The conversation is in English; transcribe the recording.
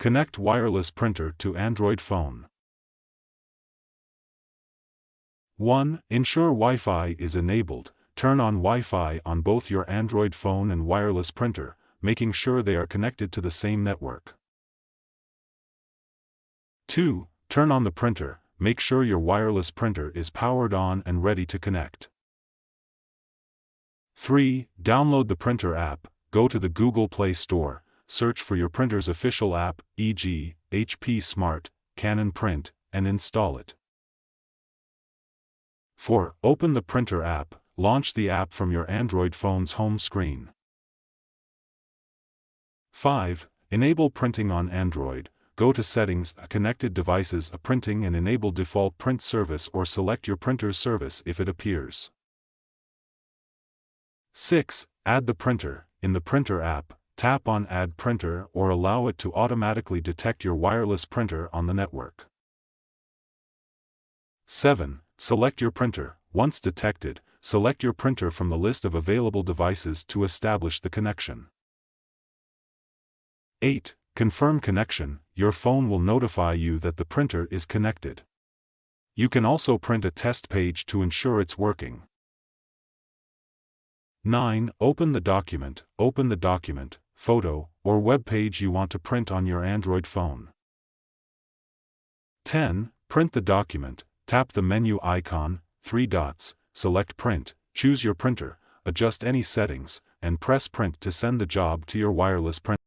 Connect wireless printer to Android phone. 1. Ensure Wi-Fi is enabled. Turn on Wi-Fi on both your Android phone and wireless printer, making sure they are connected to the same network. 2. Turn on the printer. Make sure your wireless printer is powered on and ready to connect. 3. Download the printer app. Go to the Google Play Store, search for your printer's official app, e.g., HP Smart, Canon Print, and install it. 4. Open the printer app. Launch the app from your Android phone's home screen. 5. Enable printing on Android. Go to Settings, Connected Devices, Printing, and enable Default Print Service or select your printer's service if it appears. 6. Add the printer. In the printer app, tap on Add Printer or allow it to automatically detect your wireless printer on the network. 7. Select your printer. Once detected, select your printer from the list of available devices to establish the connection. 8. Confirm connection. Your phone will notify you that the printer is connected. You can also print a test page to ensure it's working. 9. Open the document. Open the document, photo, or web page you want to print on your Android phone. 10. Print the document. Tap the menu icon, 3 dots, select Print, choose your printer, adjust any settings, and press Print to send the job to your wireless printer.